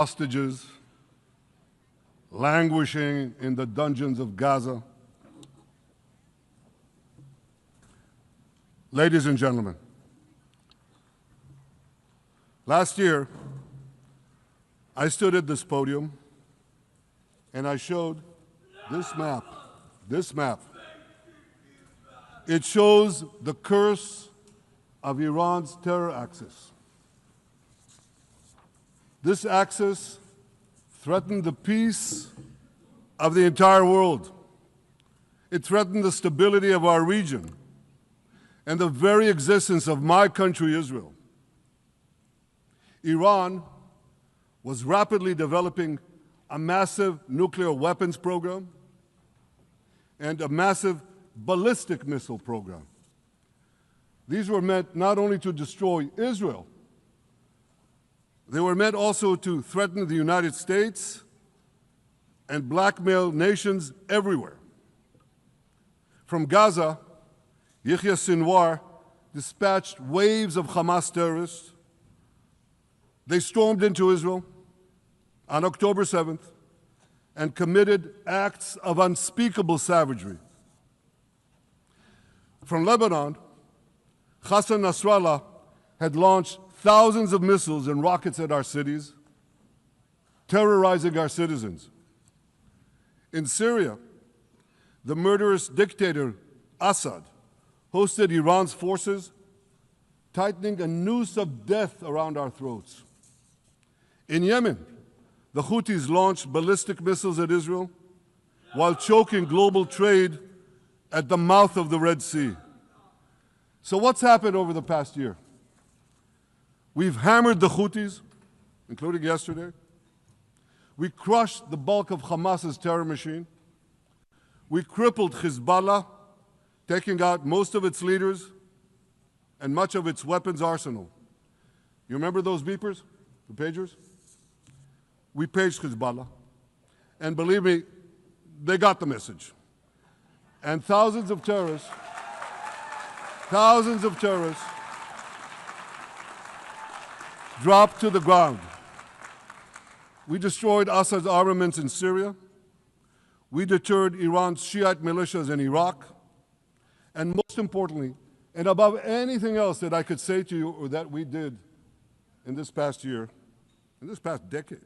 hostages languishing in the dungeons of Gaza. Ladies and gentlemen, last year, I stood at this podium and I showed this map. This map. It shows the curse of Iran's terror axis. This axis threatened the peace of the entire world. It threatened the stability of our region and the very existence of my country, Israel. Iran was rapidly developing a massive nuclear weapons program and a massive ballistic missile program. These were meant not only to destroy Israel, they were meant also to threaten the United States and blackmail nations everywhere. From Gaza, Yahya Sinwar dispatched waves of Hamas terrorists. They stormed into Israel on October 7th and committed acts of unspeakable savagery. From Lebanon, Hassan Nasrallah had launched thousands of missiles and rockets at our cities, terrorizing our citizens. In Syria, the murderous dictator Assad hosted Iran's forces, tightening a noose of death around our throats. In Yemen, the Houthis launched ballistic missiles at Israel while choking global trade at the mouth of the Red Sea. So what's happened over the past year? We've hammered the Houthis, including yesterday. We crushed the bulk of Hamas's terror machine. We crippled Hezbollah, taking out most of its leaders and much of its weapons arsenal. You remember those beepers, the pagers? We paged Hezbollah, and believe me, they got the message. And thousands of terrorists dropped to the ground. We destroyed Assad's armaments in Syria. We deterred Iran's Shiite militias in Iraq. And most importantly, and above anything else that I could say to you or that we did in this past year, in this past decade,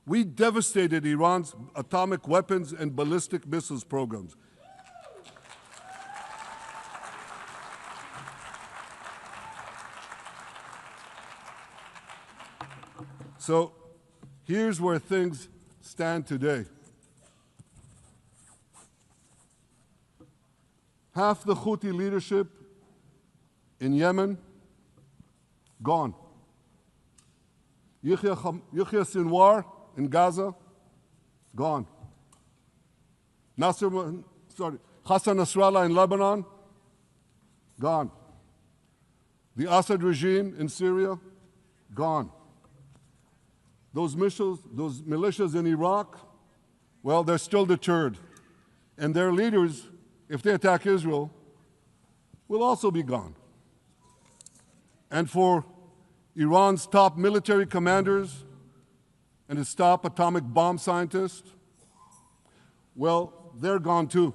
we devastated Iran's atomic weapons and ballistic missiles programs. So here's where things stand today. Half the Houthi leadership in Yemen, gone. Yahya Sinwar in Gaza, gone. Hassan Nasrallah in Lebanon, gone. The Assad regime in Syria, gone. Those militias in Iraq, well, they're still deterred. And their leaders, if they attack Israel, will also be gone. And for Iran's top military commanders and its top atomic bomb scientists, well, they're gone too.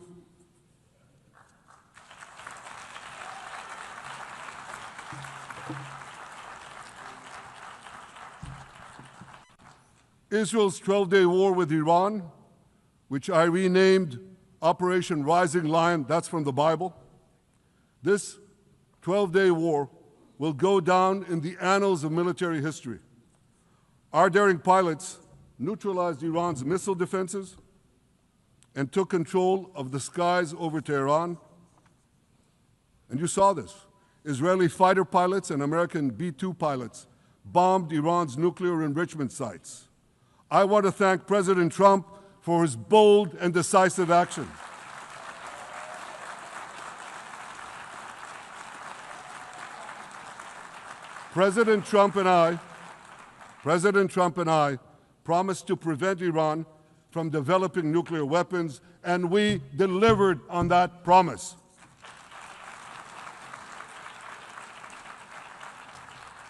Israel's 12-day war with Iran, which I renamed Operation Rising Lion, that's from the Bible. This 12-day war will go down in the annals of military history. Our daring pilots neutralized Iran's missile defenses and took control of the skies over Tehran. And you saw this. Israeli fighter pilots and American B-2 pilots bombed Iran's nuclear enrichment sites. I want to thank President Trump for his bold and decisive action. President Trump and I promised to prevent Iran from developing nuclear weapons, and we delivered on that promise.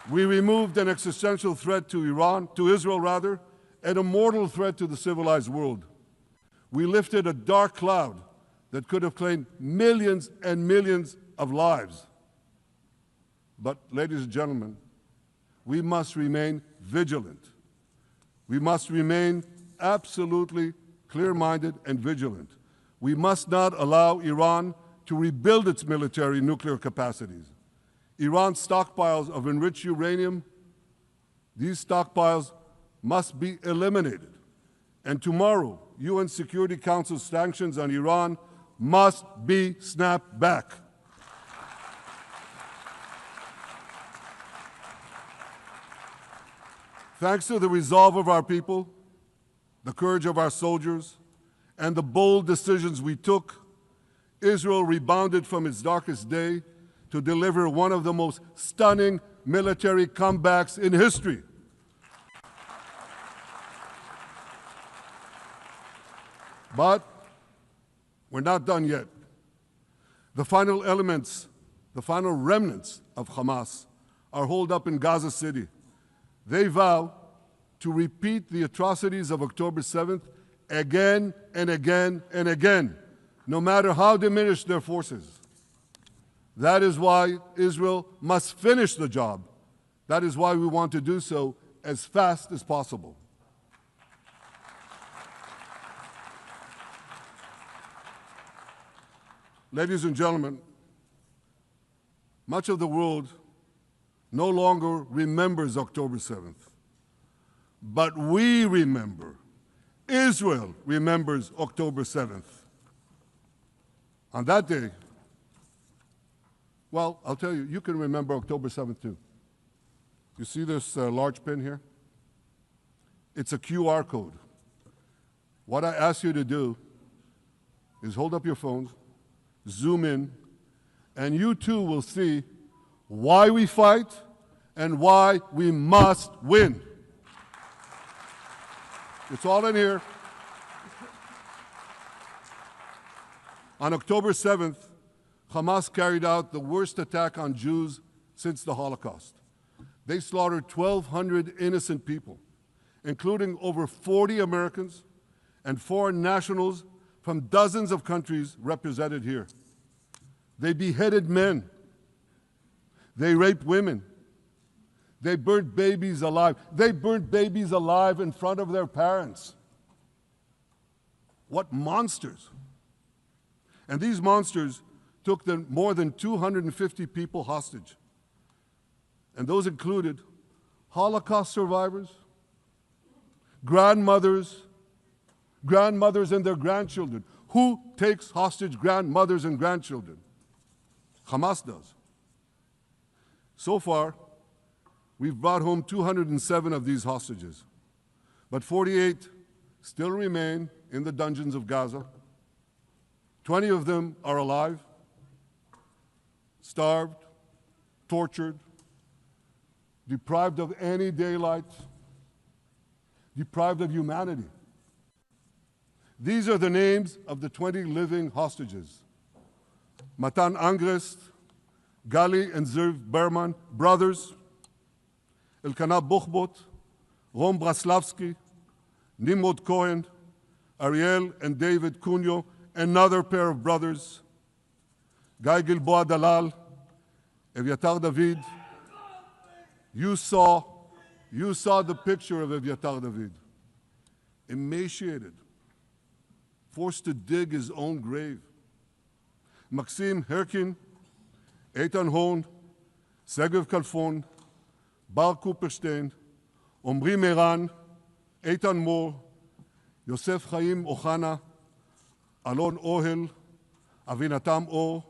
We removed an existential threat to Israel rather, and a mortal threat to the civilized world. We lifted a dark cloud that could have claimed millions and millions of lives. But, ladies and gentlemen, we must remain vigilant. We must remain absolutely clear-minded and vigilant. We must not allow Iran to rebuild its military nuclear capacities. Iran's stockpiles of enriched uranium, these stockpiles must be eliminated. And tomorrow, UN Security Council sanctions on Iran must be snapped back. Thanks to the resolve of our people, the courage of our soldiers, and the bold decisions we took, Israel rebounded from its darkest day to deliver one of the most stunning military comebacks in history. But we're not done yet. The final elements, the final remnants of Hamas are holed up in Gaza City. They vow to repeat the atrocities of October 7th again and again and again, no matter how diminished their forces. That is why Israel must finish the job. That is why we want to do so as fast as possible. Ladies and gentlemen, much of the world no longer remembers October 7th. But we remember. Israel remembers October 7th. On that day, well, I'll tell you, you can remember October 7th too. You see this large pin here? It's a QR code. What I ask you to do is hold up your phones, zoom in, and you too will see why we fight and why we must win. It's all in here. On October 7th, Hamas carried out the worst attack on Jews since the Holocaust. They slaughtered 1,200 innocent people, including over 40 Americans and foreign nationals from dozens of countries represented here. They beheaded men. They raped women. They burnt babies alive. They burnt babies alive in front of their parents. What monsters. And these monsters took more than 250 people hostage. And those included Holocaust survivors, grandmothers and their grandchildren. Who takes hostage grandmothers and grandchildren? Hamas does. So far, we've brought home 207 of these hostages, but 48 still remain in the dungeons of Gaza. 20 of them are alive, starved, tortured, deprived of any daylight, deprived of humanity. These are the names of the 20 living hostages. Matan Angrest, Gali and Zerv Berman, brothers, Elkanah Buchbot, Rom Braslavsky, Nimrod Cohen, Ariel and David Cunyo, another pair of brothers, Guy Gilboa Dalal, Evyatar David. You saw the picture of Evyatar David, emaciated, forced to dig his own grave. Maxim Herkin, Eitan Horn, Segev Kalfon, Bar Cooperstein, Omri Meran, Eitan Moore, Yosef Chaim Ochana, Alon Ohel, Avinatam Or,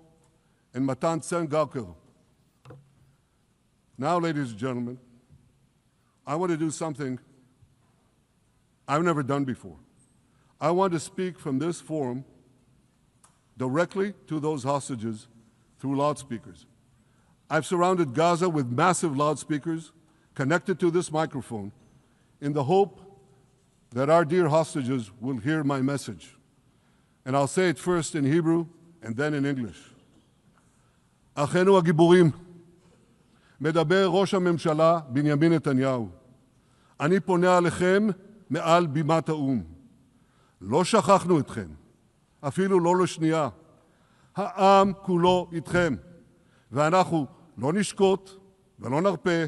and Matan Tsengarker. Now, ladies and gentlemen, I want to do something I've never done before. I want to speak from this forum directly to those hostages through loudspeakers. I've surrounded Gaza with massive loudspeakers connected to this microphone in the hope that our dear hostages will hear my message. And I'll say it first in Hebrew and then in English. Achenu hagiburim, מדבר ראש הממשלה בנימין נתניהו. אני פונה אליכם מעל בימת האו"ם. לא שכחנו אתכם, אפילו לא לשנייה. העם כולו איתכם, ואנחנו לא נשקוט ולא נרפה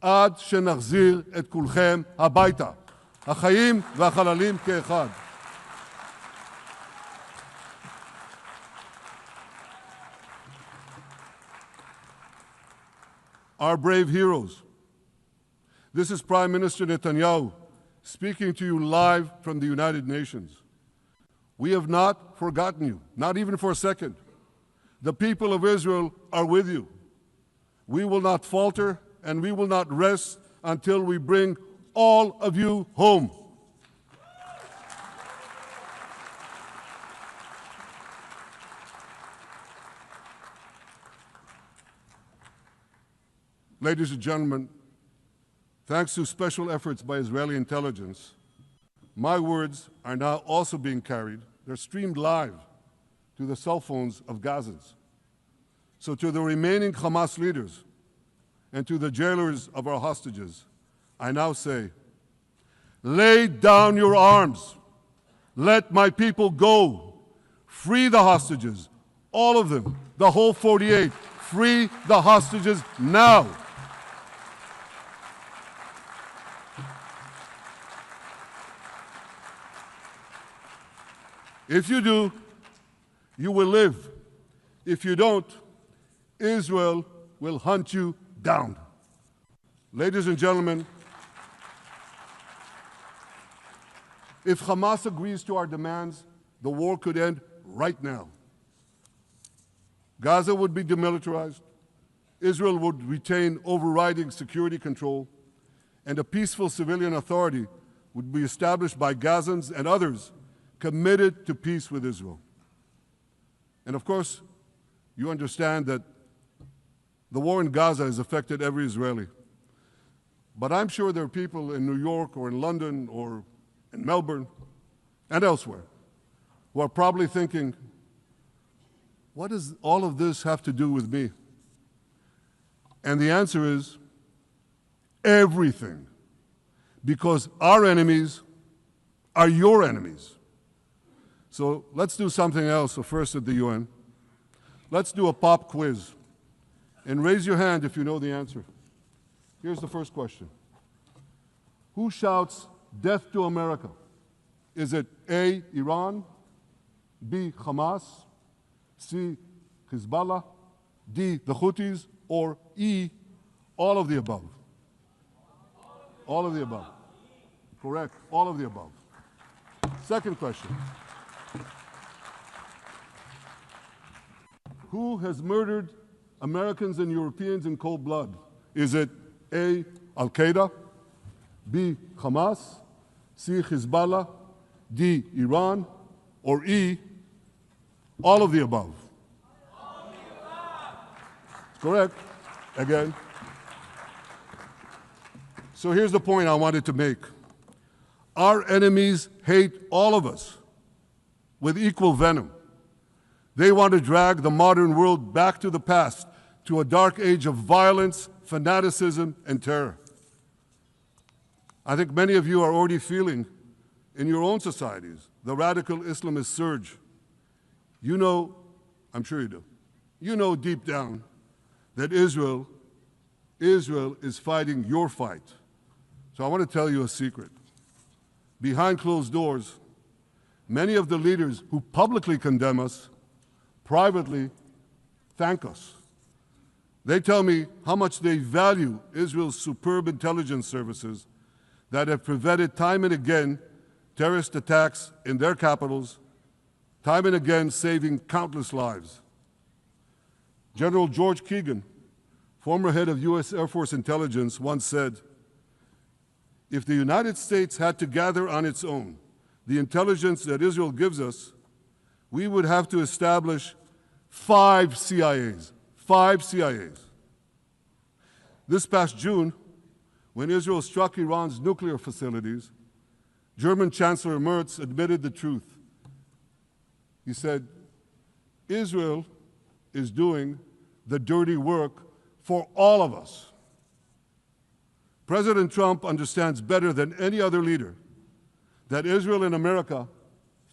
עד שנחזיר את כולכם הביתה, החיים והחללים כאחד. Our brave heroes. This is Prime Minister Netanyahu speaking to you live from the United Nations. We have not forgotten you, not even for a second. The people of Israel are with you. We will not falter and we will not rest until we bring all of you home. Ladies and gentlemen, thanks to special efforts by Israeli intelligence, my words are now also being carried. They're streamed live to the cell phones of Gazans. So to the remaining Hamas leaders and to the jailers of our hostages, I now say, lay down your arms. Let my people go. Free the hostages, all of them, the whole 48. Free the hostages now. If you do, you will live. If you don't, Israel will hunt you down. Ladies and gentlemen, if Hamas agrees to our demands, the war could end right now. Gaza would be demilitarized, Israel would retain overriding security control, and a peaceful civilian authority would be established by Gazans and others committed to peace with Israel. And of course, you understand that the war in Gaza has affected every Israeli. But I'm sure there are people in New York or in London or in Melbourne and elsewhere who are probably thinking, what does all of this have to do with me? And the answer is everything. Because our enemies are your enemies. So let's do something else first at the UN. Let's do a pop quiz. And raise your hand if you know the answer. Here's the first question. Who shouts death to America? Is it A, Iran, B, Hamas, C, Hezbollah, D, the Houthis, or E, all of the above? All of the above. Correct, all of the above. Second question. Who has murdered Americans and Europeans in cold blood? Is it A, Al-Qaeda, B, Hamas, C, Hezbollah, D, Iran, or E, all of the above? All of the above. Correct. Again. So here's the point I wanted to make. Our enemies hate all of us with equal venom. They want to drag the modern world back to the past, to a dark age of violence, fanaticism, and terror. I think many of you are already feeling in your own societies the radical Islamist surge. You know, I'm sure you do, you know deep down that Israel is fighting your fight. So I want to tell you a secret. Behind closed doors, many of the leaders who publicly condemn us privately thank us. They tell me how much they value Israel's superb intelligence services that have prevented time and again terrorist attacks in their capitals, time and again saving countless lives. General George Keegan, former head of U.S. Air Force intelligence, once said, if the United States had to gather on its own the intelligence that Israel gives us, we would have to establish 5 CIAs. 5 CIAs. This past June, when Israel struck Iran's nuclear facilities, German Chancellor Merz admitted the truth. He said, Israel is doing the dirty work for all of us. President Trump understands better than any other leader that Israel and America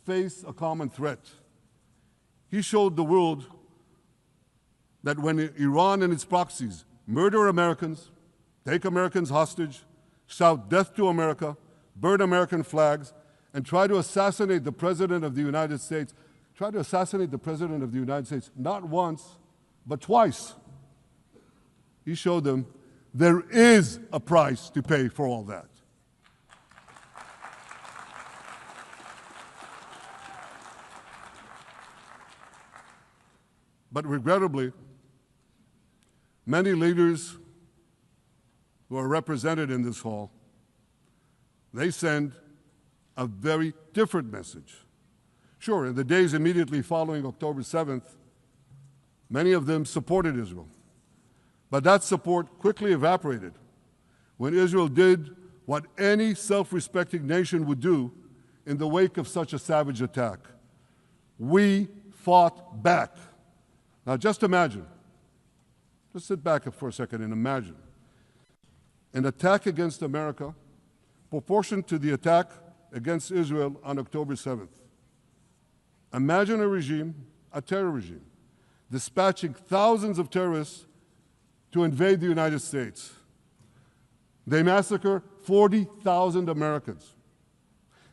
face a common threat. He showed the world that when Iran and its proxies murder Americans, take Americans hostage, shout death to America, burn American flags, and try to assassinate the President of the United States, not once, but twice. He showed them there is a price to pay for all that. But regrettably, many leaders who are represented in this hall, they send a very different message. Sure, in the days immediately following October 7th, many of them supported Israel. But that support quickly evaporated when Israel did what any self-respecting nation would do in the wake of such a savage attack. We fought back. Now just imagine, just sit back for a second and imagine an attack against America proportioned to the attack against Israel on October 7th. Imagine a regime, a terror regime, dispatching thousands of terrorists to invade the United States. They massacre 40,000 Americans.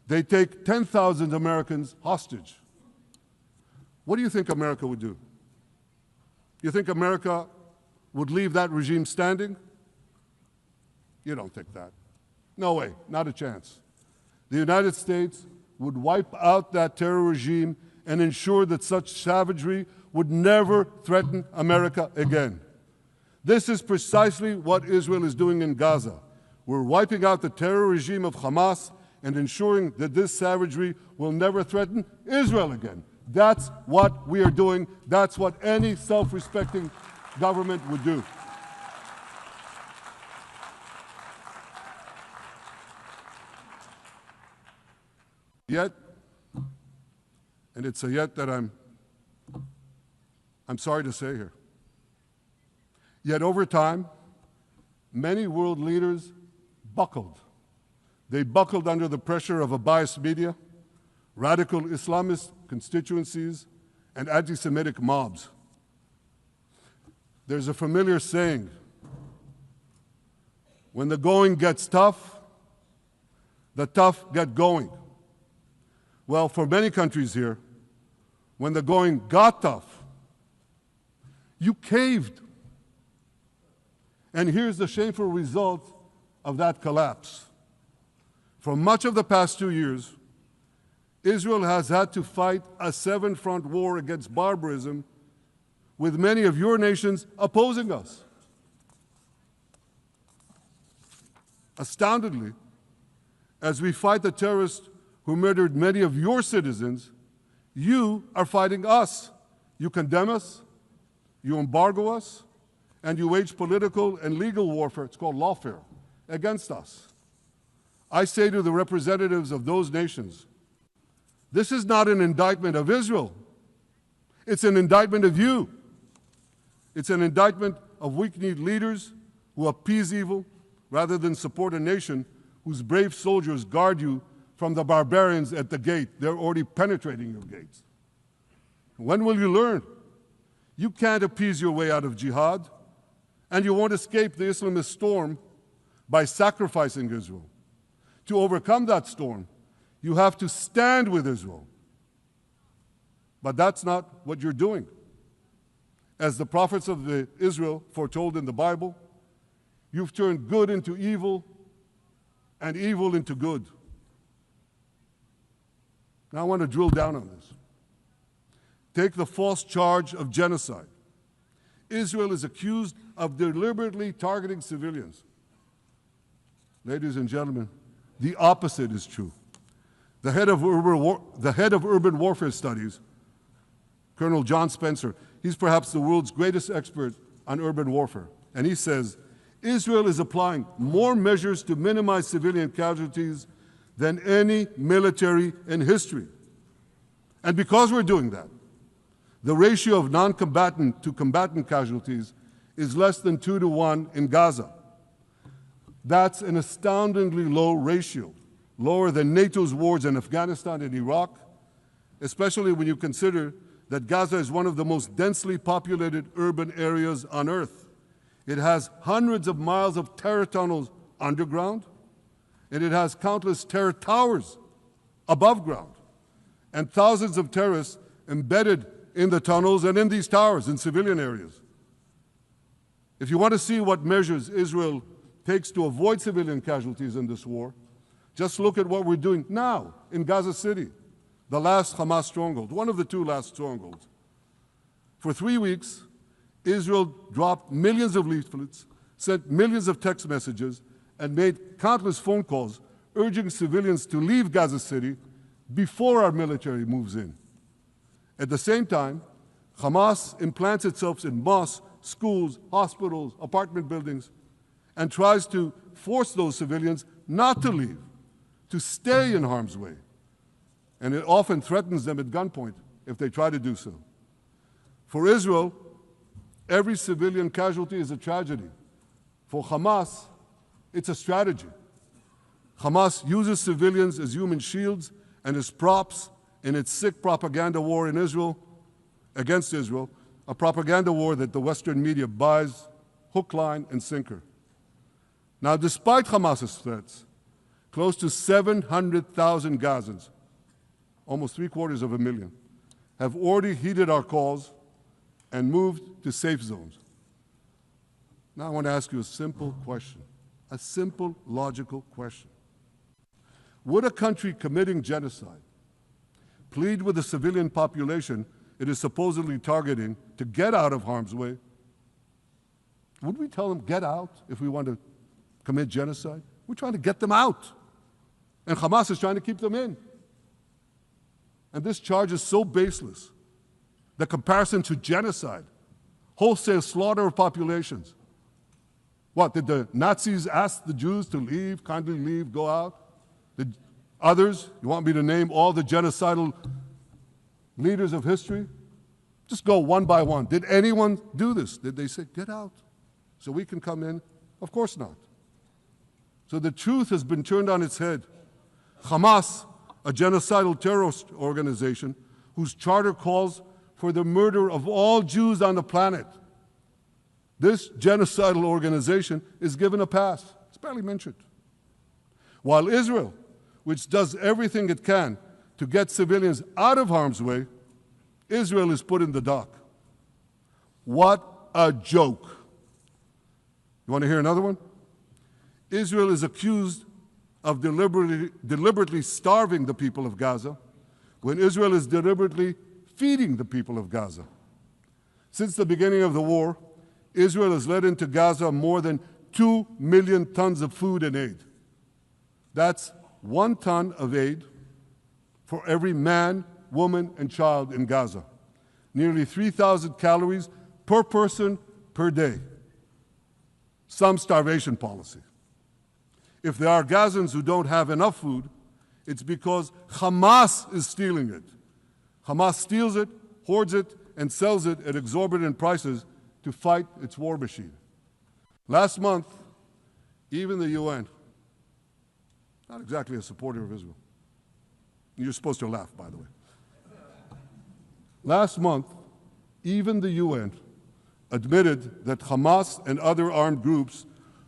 They take 10,000 Americans hostage. What do you think America would do? You think America would leave that regime standing? You don't think that. No way, not a chance. The United States would wipe out that terror regime and ensure that such savagery would never threaten America again. This is precisely what Israel is doing in Gaza. We're wiping out the terror regime of Hamas and ensuring that this savagery will never threaten Israel again. That's what we are doing. That's what any self-respecting government would do. Yet, and it's a yet that I'm sorry to say here, yet over time, many world leaders buckled. They buckled under the pressure of a biased media, radical Islamist constituencies, and anti-Semitic mobs. There's a familiar saying, when the going gets tough, the tough get going. Well, for many countries here, when the going got tough, you caved. And here's the shameful result of that collapse. For much of the past 2 years, Israel has had to fight a seven-front war against barbarism with many of your nations opposing us. Astoundingly, as we fight the terrorists who murdered many of your citizens, you are fighting us. You condemn us, you embargo us, and you wage political and legal warfare, it's called lawfare, against us. I say to the representatives of those nations, this is not an indictment of Israel. It's an indictment of you. It's an indictment of weak-kneed leaders who appease evil rather than support a nation whose brave soldiers guard you from the barbarians at the gate. They're already penetrating your gates. When will you learn? You can't appease your way out of jihad, and you won't escape the Islamist storm by sacrificing Israel. To overcome that storm, you have to stand with Israel. But that's not what you're doing. As the prophets of Israel foretold in the Bible, you've turned good into evil and evil into good. Now I want to drill down on this. Take the false charge of genocide. Israel is accused of deliberately targeting civilians. Ladies and gentlemen, the opposite is true. The head of urban warfare studies, Colonel John Spencer, he's perhaps the world's greatest expert on urban warfare. And he says, Israel is applying more measures to minimize civilian casualties than any military in history. And because we're doing that, the ratio of non-combatant to combatant casualties is less than 2 to 1 in Gaza. That's an astoundingly low ratio, lower than NATO's wars in Afghanistan and Iraq, especially when you consider that Gaza is one of the most densely populated urban areas on Earth. It has hundreds of miles of terror tunnels underground, and it has countless terror towers above ground, and thousands of terrorists embedded in the tunnels and in these towers in civilian areas. If you want to see what measures Israel takes to avoid civilian casualties in this war, just look at what we're doing now in Gaza City, the last Hamas stronghold, one of the 2 last strongholds. For 3 weeks, Israel dropped millions of leaflets, sent millions of text messages, and made countless phone calls urging civilians to leave Gaza City before our military moves in. At the same time, Hamas implants itself in mosques, schools, hospitals, apartment buildings, and tries to force those civilians not to leave, to stay in harm's way. And it often threatens them at gunpoint if they try to do so. For Israel, every civilian casualty is a tragedy. For Hamas, it's a strategy. Hamas uses civilians as human shields and as props in its sick propaganda war in Israel, against Israel, a propaganda war that the Western media buys hook, line, and sinker. Now, despite Hamas's threats, close to 700,000 Gazans, almost 750,000, have already heeded our calls and moved to safe zones. Now I want to ask you a simple question, a simple, logical question. Would a country committing genocide plead with the civilian population it is supposedly targeting to get out of harm's way? Would we tell them, get out, if we want to commit genocide? We're trying to get them out. And Hamas is trying to keep them in. And this charge is so baseless. The comparison to genocide, wholesale slaughter of populations. What, did the Nazis ask the Jews to leave, kindly leave, go out? Did others, you want me to name all the genocidal leaders of history? Just go one by one. Did anyone do this? Did they say, get out so we can come in? Of course not. So the truth has been turned on its head. Hamas, a genocidal terrorist organization whose charter calls for the murder of all Jews on the planet. This genocidal organization is given a pass. It's barely mentioned. While Israel, which does everything it can to get civilians out of harm's way, Israel is put in the dock. What a joke. You want to hear another one? Israel is accused of deliberately starving the people of Gaza when Israel is deliberately feeding the people of Gaza. Since the beginning of the war, Israel has let into Gaza more than 2 million tons of food and aid. That's 1 ton of aid for every man, woman, and child in Gaza. Nearly 3,000 calories per person per day. Some starvation policy. If there are Gazans who don't have enough food, it's because Hamas is stealing it. Hamas steals it, hoards it, and sells it at exorbitant prices to fight its war machine. Last month, even the UN, not exactly a supporter of Israel. You're supposed to laugh, by the way. Last month, even the UN admitted that Hamas and other armed groups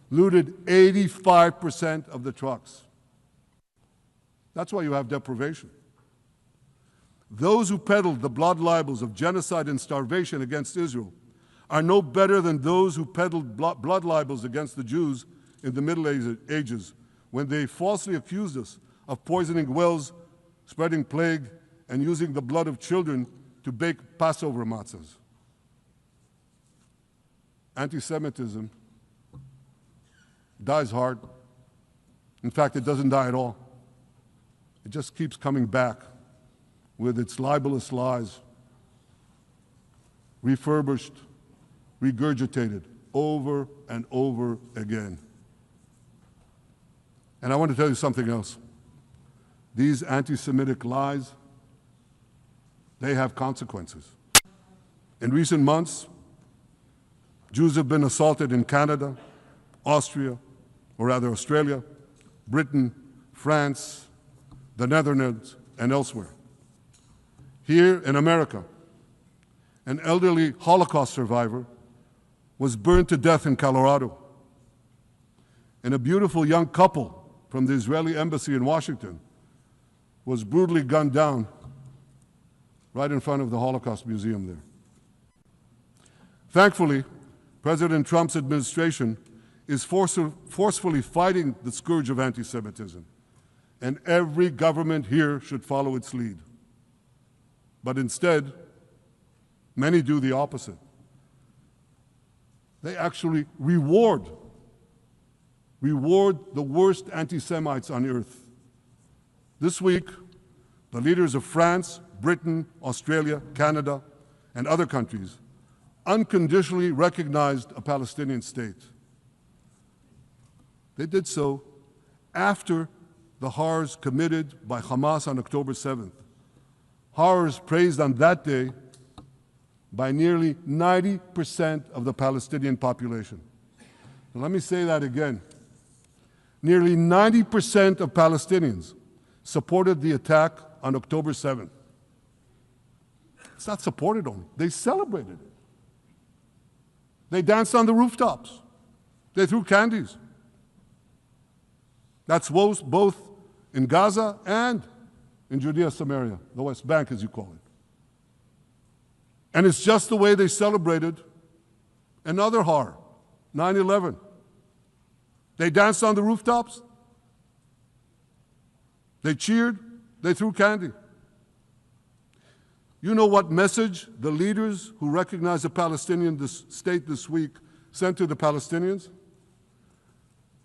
looted 85% of the trucks. That's why you have deprivation. Those who peddled the blood libels of genocide and starvation against Israel are no better than those who peddled blood libels against the Jews in the Middle Ages when they falsely accused us of poisoning wells, spreading plague, and using the blood of children to bake Passover matzahs. Anti-Semitism dies hard. In fact, it doesn't die at all. It just keeps coming back with its libelous lies, refurbished, regurgitated over and over again. And I want to tell you something else. These anti-Semitic lies, they have consequences. In recent months, Jews have been assaulted in Canada, Australia, Britain, France, the Netherlands, and elsewhere. Here in America, an elderly Holocaust survivor was burned to death in Colorado. And a beautiful young couple from the Israeli embassy in Washington was brutally gunned down right in front of the Holocaust Museum there. Thankfully, President Trump's administration is forcefully fighting the scourge of anti-Semitism, and every government here should follow its lead. But instead, many do the opposite. They actually reward the worst anti-Semites on earth. This week, the leaders of France, Britain, Australia, Canada, and other countries unconditionally recognized a Palestinian state. They did so after the horrors committed by Hamas on October 7th. Horrors praised on that day by nearly 90% of the Palestinian population. And let me say that again. Nearly 90% of Palestinians supported the attack on October 7th. It's not supported only, they celebrated it. They danced on the rooftops. They threw candies. That's both in Gaza and in Judea, Samaria, the West Bank, as you call it. And it's just the way they celebrated another horror, 9/11. They danced on the rooftops. They cheered. They threw candy. You know what message the leaders who recognize a Palestinian state this week sent to the Palestinians?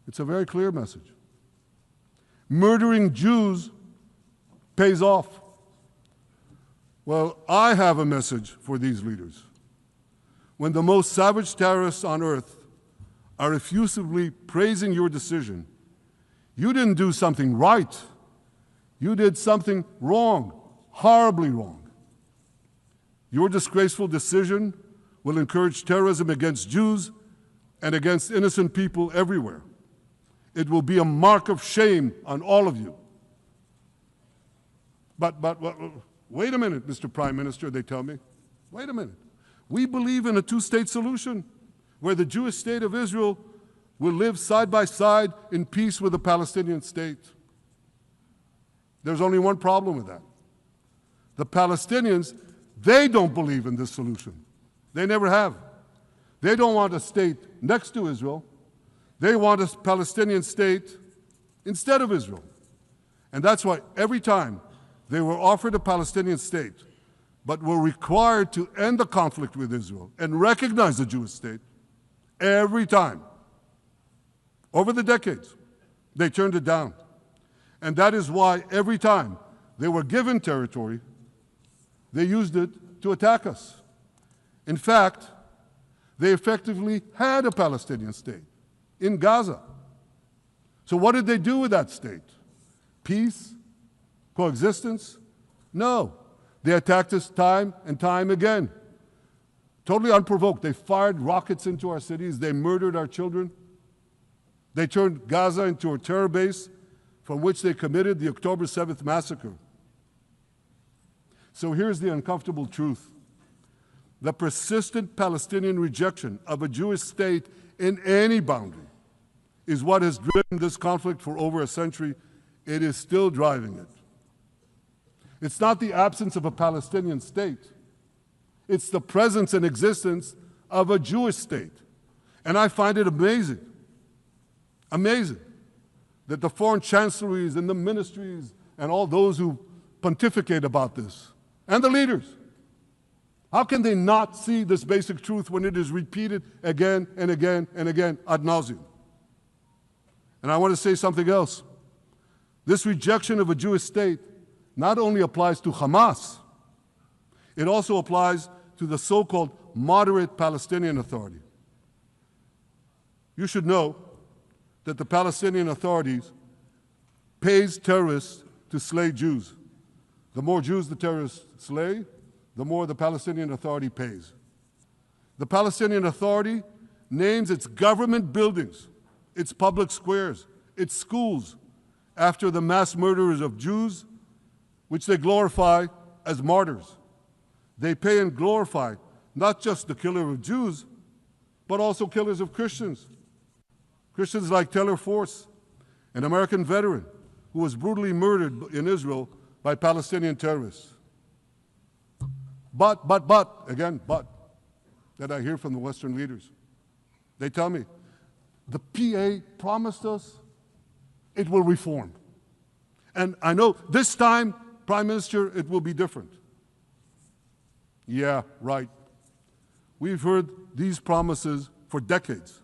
It's a very clear message. Murdering Jews pays off. Well, I have a message for these leaders. When the most savage terrorists on earth are effusively praising your decision, you didn't do something right. You did something wrong, horribly wrong. Your disgraceful decision will encourage terrorism against Jews and against innocent people everywhere. It will be a mark of shame on all of you. But wait a minute, Mr. Prime Minister, they tell me. Wait a minute. We believe in a two-state solution where the Jewish state of Israel will live side by side in peace with the Palestinian state. There's only one problem with that. The Palestinians, they don't believe in this solution. They never have. They don't want a state next to Israel. They want a Palestinian state instead of Israel. And that's why every time they were offered a Palestinian state, but were required to end the conflict with Israel and recognize the Jewish state, every time, over the decades, they turned it down. And that is why every time they were given territory, they used it to attack us. In fact, they effectively had a Palestinian state in Gaza. So what did they do with that state? Peace? Coexistence? No. They attacked us time and time again. Totally unprovoked. They fired rockets into our cities. They murdered our children. They turned Gaza into a terror base from which they committed the October 7th massacre. So here's the uncomfortable truth. The persistent Palestinian rejection of a Jewish state in any boundary is what has driven this conflict for over a century. It is still driving it. It's not the absence of a Palestinian state. It's the presence and existence of a Jewish state. And I find it amazing, that the foreign chancelleries and the ministries and all those who pontificate about this, and the leaders, how can they not see this basic truth when it is repeated again and again and again ad nauseum? And I want to say something else. This rejection of a Jewish state not only applies to Hamas, it also applies to the so-called moderate Palestinian Authority. You should know that the Palestinian authorities pays terrorists to slay Jews. The more Jews the terrorists slay, the more the Palestinian Authority pays. The Palestinian Authority names its government buildings, its public squares, its schools, after the mass murderers of Jews, which they glorify as martyrs. They pay and glorify not just the killer of Jews, but also killers of Christians. Christians like Taylor Force, an American veteran who was brutally murdered in Israel by Palestinian terrorists. But, that I hear from the Western leaders. They tell me, the PA promised us it will reform. And I know this time, Prime Minister, it will be different. Yeah, right. We've heard these promises for decades.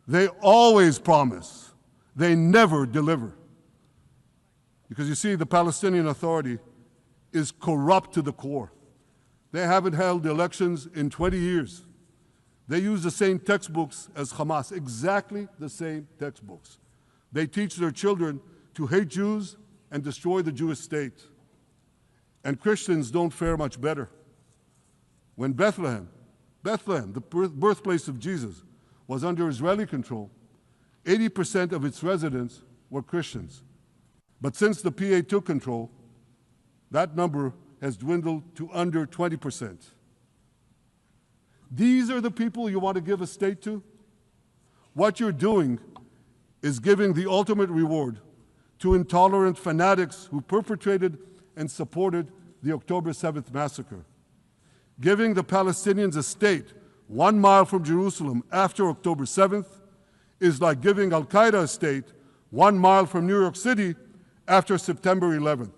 They always promise. They never deliver. Because you see, the Palestinian Authority is corrupt to the core. They haven't held elections in 20 years. They use the same textbooks as Hamas, exactly the same textbooks. They teach their children to hate Jews and destroy the Jewish state. And Christians don't fare much better. When Bethlehem, the birthplace of Jesus, was under Israeli control, 80% of its residents were Christians. But since the PA took control, that number has dwindled to under 20%. These are the people you want to give a state to? What you're doing is giving the ultimate reward to intolerant fanatics who perpetrated and supported the October 7th massacre. Giving the Palestinians a state 1 mile from Jerusalem after October 7th is like giving Al-Qaeda a state 1 mile from New York City after September 11th.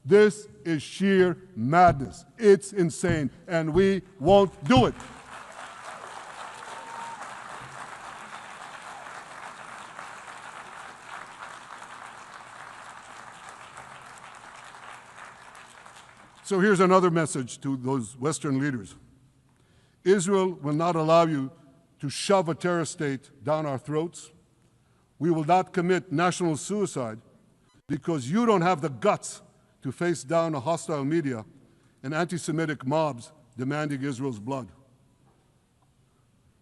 This is sheer madness. It's insane, and we won't do it. So here's another message to those Western leaders. Israel will not allow you to shove a terror state down our throats. We will not commit national suicide because you don't have the guts to face down a hostile media and anti-Semitic mobs demanding Israel's blood.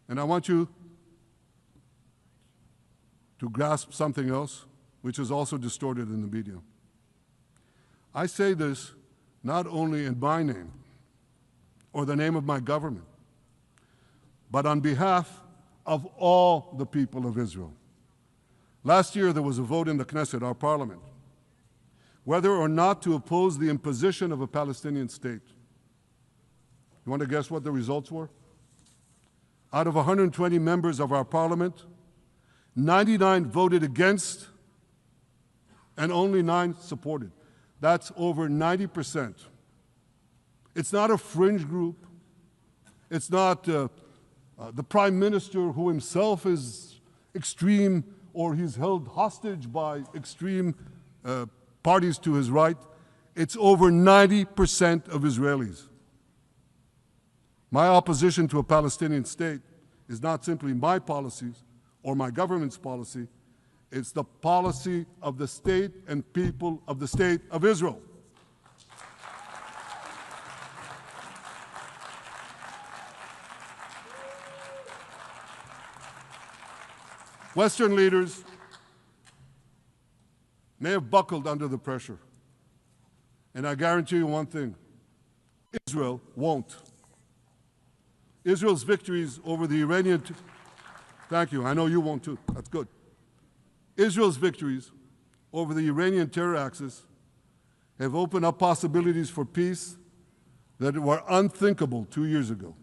And I want you to grasp something else, which is also distorted in the media. I say this not only in my name or the name of my government, but on behalf of all the people of Israel. Last year, there was a vote in the Knesset, our parliament, whether or not to oppose the imposition of a Palestinian state. You want to guess what the results were? Out of 120 members of our parliament, 99 voted against and only 9 supported. That's over 90%. It's not a fringe group. It's not the prime minister who himself is extreme or he's held hostage by extreme parties to his right. It's over 90% of Israelis. My opposition to a Palestinian state is not simply my policies or my government's policy. It's the policy of the state and people of the state of Israel. Western leaders may have buckled under the pressure. And I guarantee you one thing, Israel won't. Israel's victories over the Iranian... Thank you, I know you won't too, that's good. Israel's victories over the Iranian terror axis have opened up possibilities for peace that were unthinkable 2 years ago.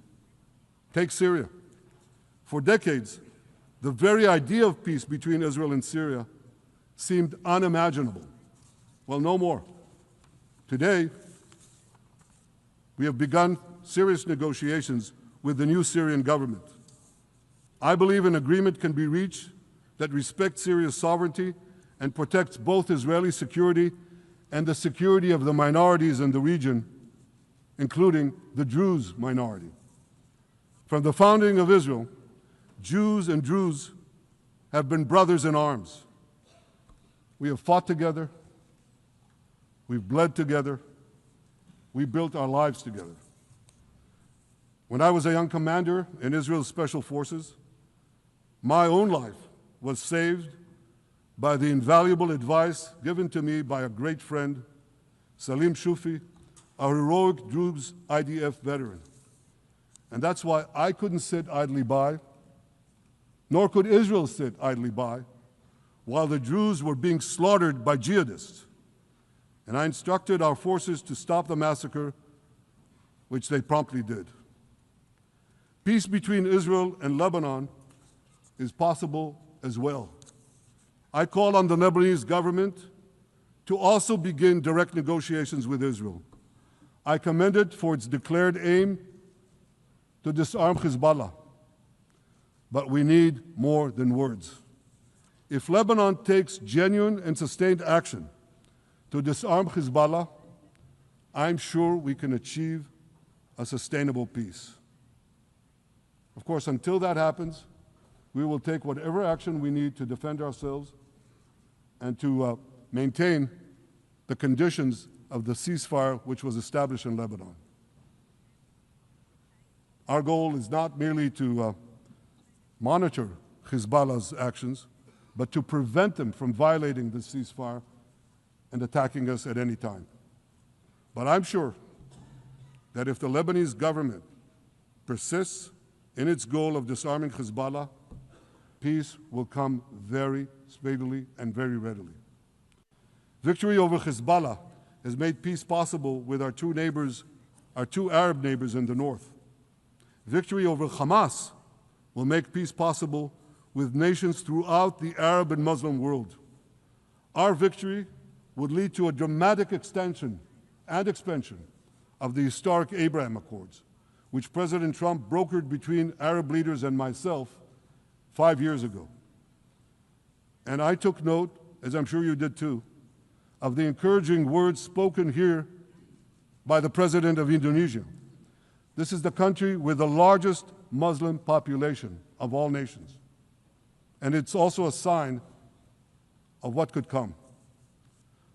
Take Syria. For decades, the very idea of peace between Israel and Syria seemed unimaginable. Well, no more. Today, we have begun serious negotiations with the new Syrian government. I believe an agreement can be reached that respects Syria's sovereignty and protects both Israeli security and the security of the minorities in the region, including the Druze minority. From the founding of Israel, Jews and Druze have been brothers in arms. We have fought together, we've bled together, we built our lives together. When I was a young commander in Israel's Special Forces, My own life was saved by the invaluable advice given to me by a great friend, Salim Shufi, a heroic Druze IDF veteran. And that's why I couldn't sit idly by, nor could Israel sit idly by, while the Druze were being slaughtered by jihadists. And I instructed our forces to stop the massacre, which they promptly did. Peace between Israel and Lebanon is possible as well. I call on the Lebanese government to also begin direct negotiations with Israel. I commend it for its declared aim to disarm Hezbollah. But we need more than words. If Lebanon takes genuine and sustained action to disarm Hezbollah, I'm sure we can achieve a sustainable peace. Of course, until that happens, we will take whatever action we need to defend ourselves and to maintain the conditions of the ceasefire which was established in Lebanon. Our goal is not merely to monitor Hezbollah's actions, but to prevent them from violating the ceasefire and attacking us at any time. But I'm sure that if the Lebanese government persists in its goal of disarming Hezbollah, peace will come very speedily and very readily. Victory over Hezbollah has made peace possible with our two Arab neighbors in the north. Victory over Hamas will make peace possible with nations throughout the Arab and Muslim world. Our victory would lead to a dramatic extension and expansion of the historic Abraham Accords, which President Trump brokered between Arab leaders and myself 5 years ago. And I took note, as I'm sure you did too, of the encouraging words spoken here by the President of Indonesia. This is the country with the largest Muslim population of all nations. And it's also a sign of what could come.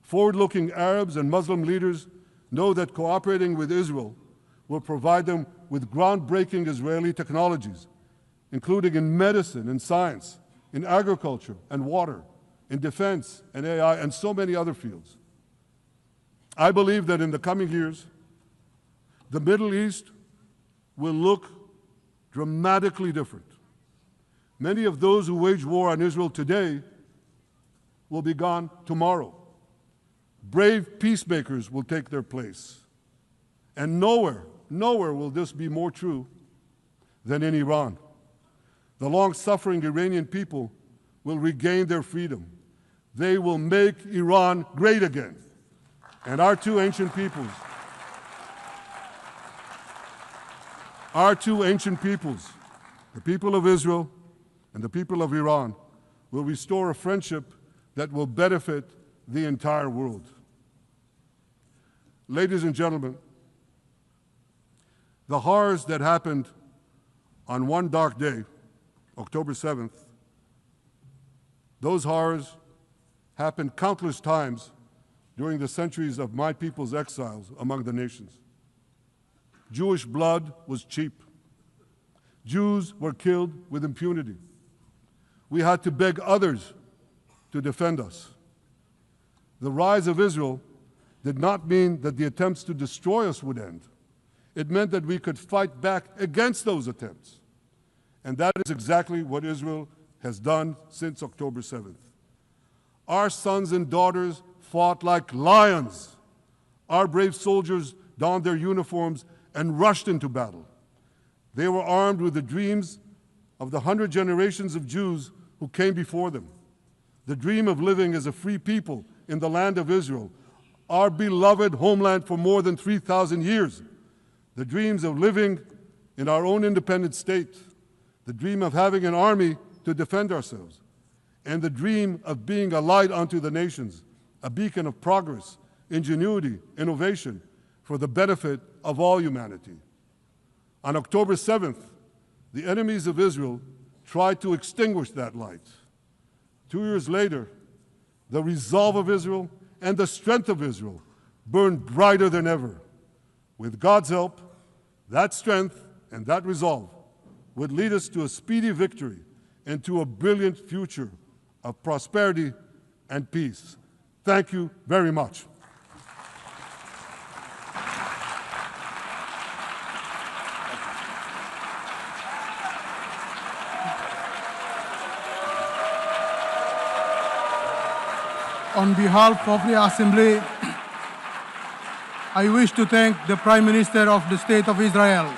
Forward-looking Arabs and Muslim leaders know that cooperating with Israel will provide them with groundbreaking Israeli technologies, including in medicine and science, in agriculture and water, in defense and AI, and so many other fields. I believe that in the coming years, the Middle East will look dramatically different. Many of those who wage war on Israel today will be gone tomorrow. Brave peacemakers will take their place. And nowhere will this be more true than in Iran. The long-suffering Iranian people will regain their freedom. They will make Iran great again. And our two ancient peoples, the people of Israel and the people of Iran, will restore a friendship that will benefit the entire world. Ladies and gentlemen, the horrors that happened on one dark day, October 7th, those horrors happened countless times during the centuries of my people's exiles among the nations. Jewish blood was cheap. Jews were killed with impunity. We had to beg others to defend us. The rise of Israel did not mean that the attempts to destroy us would end. It meant that we could fight back against those attempts. And that is exactly what Israel has done since October 7th. Our sons and daughters fought like lions. Our brave soldiers donned their uniforms and rushed into battle. They were armed with the dreams of the 100 generations of Jews who came before them. The dream of living as a free people in the land of Israel, our beloved homeland for more than 3,000 years. The dreams of living in our own independent state. The dream of having an army to defend ourselves. And the dream of being a light unto the nations, a beacon of progress, ingenuity, innovation, for the benefit of all humanity. On October 7th, the enemies of Israel tried to extinguish that light. 2 years later, the resolve of Israel and the strength of Israel burned brighter than ever. With God's help, that strength and that resolve would lead us to a speedy victory into a brilliant future of prosperity and peace. Thank you very much. On behalf of the Assembly, I wish to thank the Prime Minister of the State of Israel,